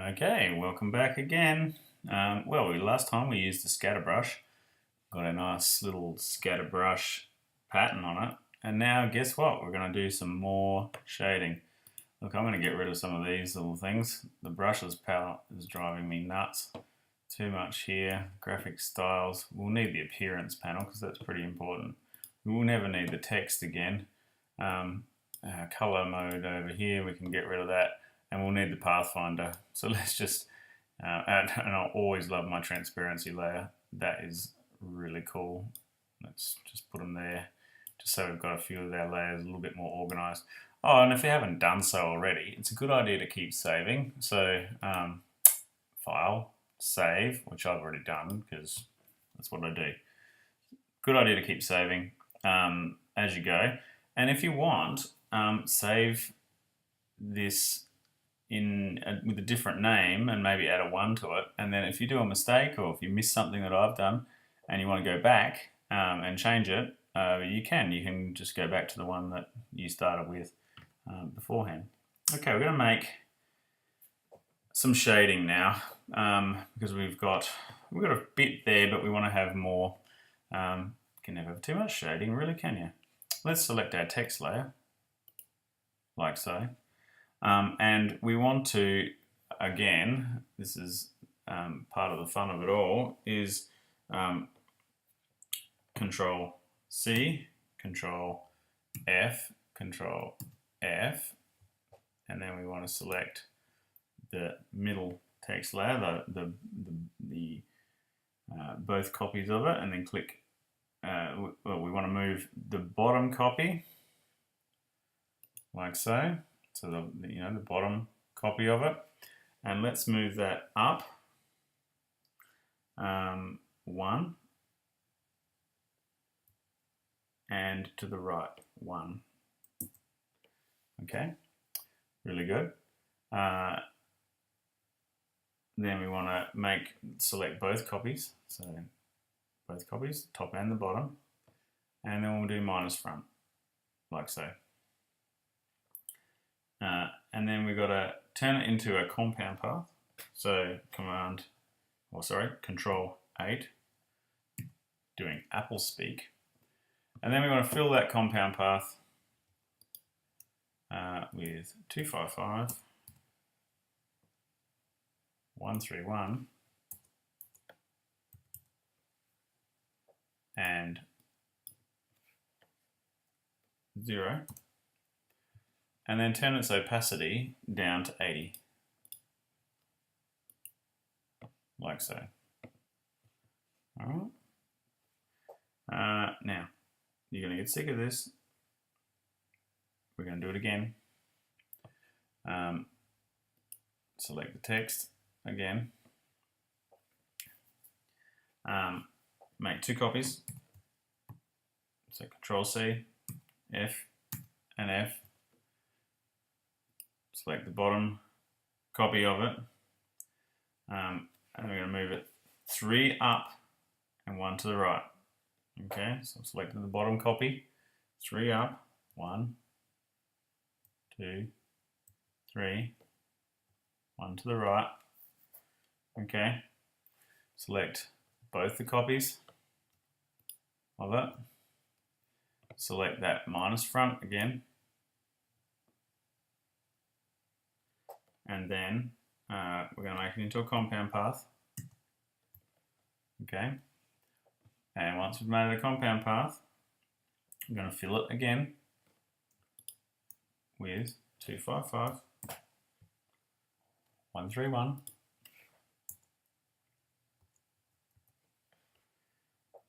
Okay, welcome back again. Last time we used the scatter brush, got a nice little scatter brush pattern on it, and now guess what? We're going to do some more shading. Look, I'm going to get rid of some of these little things. The brushes palette is driving me nuts. Too much here. Graphic styles. We'll need the appearance panel because that's pretty important. We will never need the text again. Color mode over here, we can get rid of that. And we'll need the Pathfinder. So let's just, and I always love my transparency layer. That is really cool. Let's just put them there, just so we've got a few of our layers a little bit more organized. Oh, and if you haven't done so already, it's a good idea to keep saving. So File, Save, which I've already done because that's what I do. Good idea to keep saving as you go. And if you want, save this with a different name and maybe add a 1 to it, and then if you do a mistake or if you miss something that I've done and you want to go back and change it, you can just go back to the one that you started with beforehand. Okay, we're going to make some shading now because we've got a bit there, but we want to have more. You can never have too much shading, really, can you? Let's select our text layer like so. And we want to, again, this is part of the fun of it all, is Control C, Control F, Control F, and then we want to select the middle text layer, the both copies of it, and then click. We want to move the bottom copy like so. So the bottom copy of it, and let's move that up 1, and to the right 1. Okay, really good. Then we want to select both copies, so both copies, top and the bottom, and then we'll do minus front like so. And then we've got to turn it into a compound path. So Control 8, doing Apple speak. And then we want to fill that compound path with 255, 131, and 0. And then turn its opacity down to 80, like so. All right. Now, you're going to get sick of this. We're going to do it again. Select the text again. Make 2 copies. So Control C, F, and F. Select the bottom copy of it, and we're going to move it 3 up and 1 to the right. Okay, so I've selected the bottom copy, 3 up, 1, 2, 3, 1 to the right. Okay, select both the copies of it, select that minus front again, and then we're going to make it into a compound path. Okay, and once we've made it a compound path, I'm going to fill it again with 255, 131,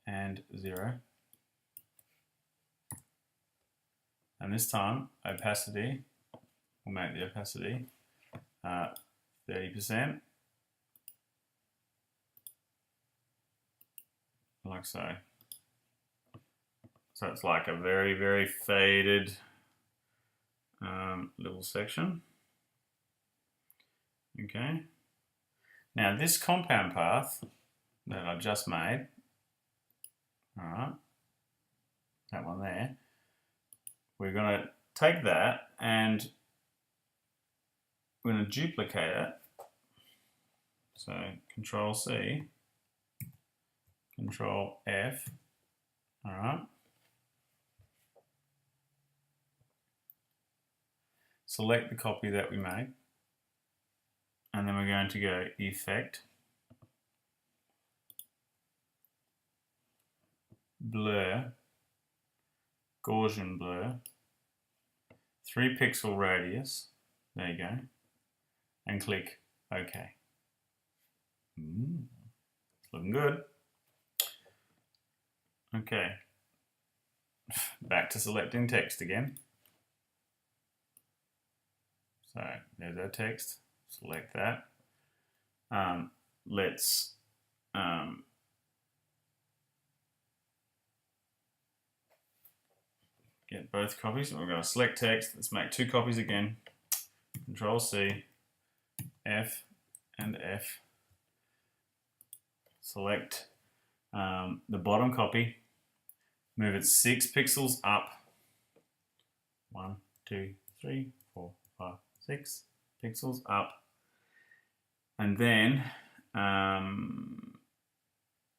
and 0. And this time, opacity, we'll make the opacity 30%, like so. So it's like a very, very faded little section. Okay. Now this compound path that I just made, all right, that one there, we're going to take that and we're going to duplicate it So Control C, Control F, all right. Select the copy that we made, and then we're going to go Effect, Blur, Gaussian Blur, 3 pixel radius, there you go, and click OK. It's looking good. Okay, back to selecting text again. So there's our text, select that. Let's get both copies. We're going to select text. Let's make 2 copies again. Control C, F and F. Select the bottom copy. Move it 6 pixels up. 1, 2, 3, 4, 5, 6 pixels up. And then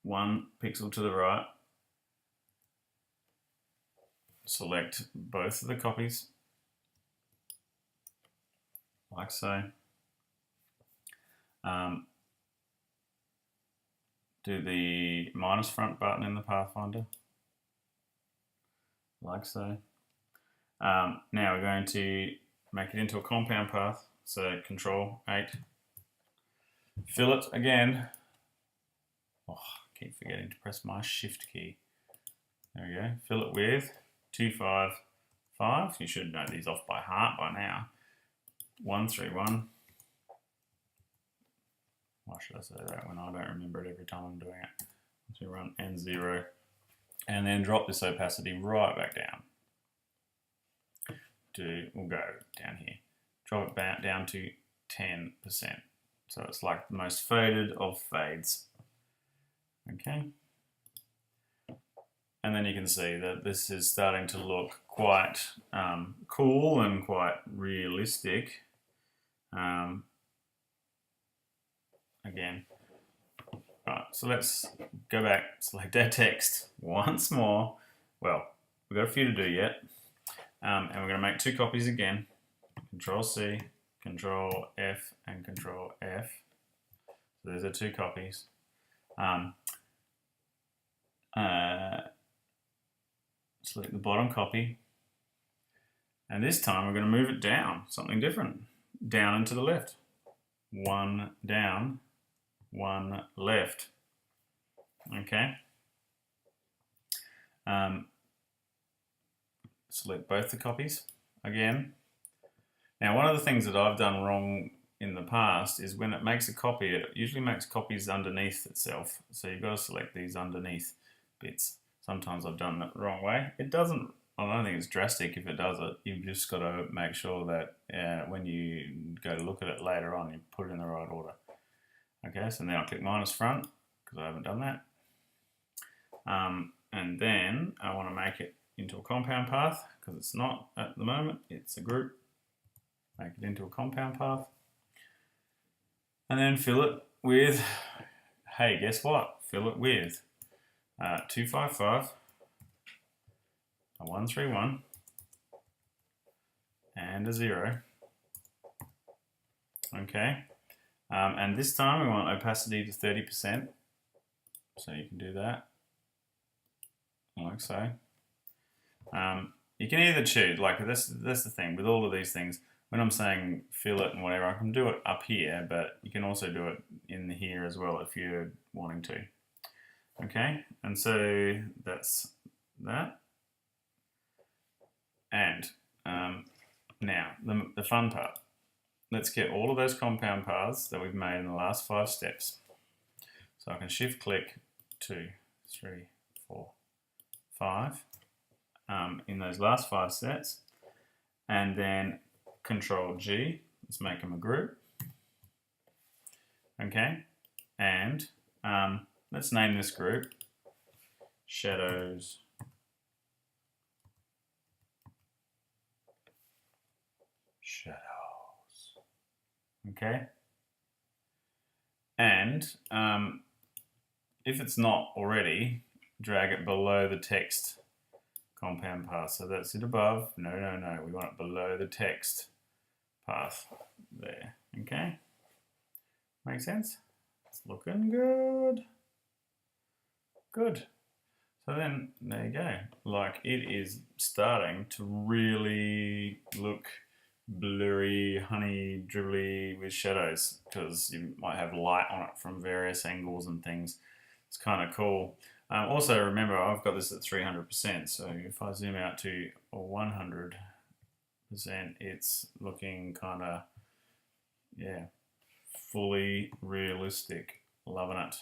1 pixel to the right. Select both of the copies, like so. Do the minus front button in the Pathfinder, like so. Now we're going to make it into a compound path, so Control 8. Fill it again. Oh, I keep forgetting to press my Shift key. There we go. Fill it with 255. You should know these off by heart by now. 131. Why should I say that when I don't remember it every time I'm doing it? 131 and 0. And then drop this opacity right back down. We'll go down here. Drop it back down to 10%. So it's like the most faded of fades. Okay. And then you can see that this is starting to look quite cool and quite realistic. Again. Right, so let's go back, select our text once more. Well, we've got a few to do yet. And we're going to make 2 copies again. Control C, Control F, and Control F. So there's our 2 copies. Select the bottom copy. And this time we're going to move it down, something different. Down and to the left. 1 down, 1 left. Okay. Select both the copies again. Now, one of the things that I've done wrong in the past is when it makes a copy, it usually makes copies underneath itself. So you've got to select these underneath bits. Sometimes I've done it the wrong way. It doesn't, I don't think it's drastic if it does it. You've just got to make sure that when you go to look at it later on, you put it in the right order. Okay, so now I click minus front because I haven't done that. And then I want to make it into a compound path because it's not at the moment, it's a group. Make it into a compound path. And then fill it with, hey, guess what? Fill it with 255, a 131, and a 0. Okay. And this time we want opacity to 30%. So you can do that, like so. You can either choose, like that's the thing with all of these things. When I'm saying fill it and whatever, I can do it up here, but you can also do it in here as well if you're wanting to. Okay, and so that's that. And now the fun part. Let's get all of those compound paths that we've made in the last 5 steps. So I can shift click 2, 3, 4, 5 in those last 5 sets, and then Control G. Let's make them a group. Okay, and let's name this group Shadows Okay. And if it's not already, drag it below the text compound path. So that's it above. No, no, no. We want it below the text path there. Okay? Make sense? It's looking good. Good. So then, there you go. Like, it is starting to really look blurry, honey, dribbly with shadows, because you might have light on it from various angles and things. It's kind of cool. Also, remember, I've got this at 300%, so if I zoom out to 100%, it's looking kind of, yeah, fully realistic. Loving it.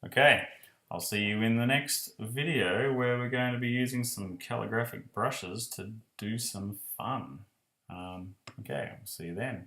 Okay, I'll see you in the next video where we're going to be using some calligraphic brushes to do some fun. Okay, I'll see you then.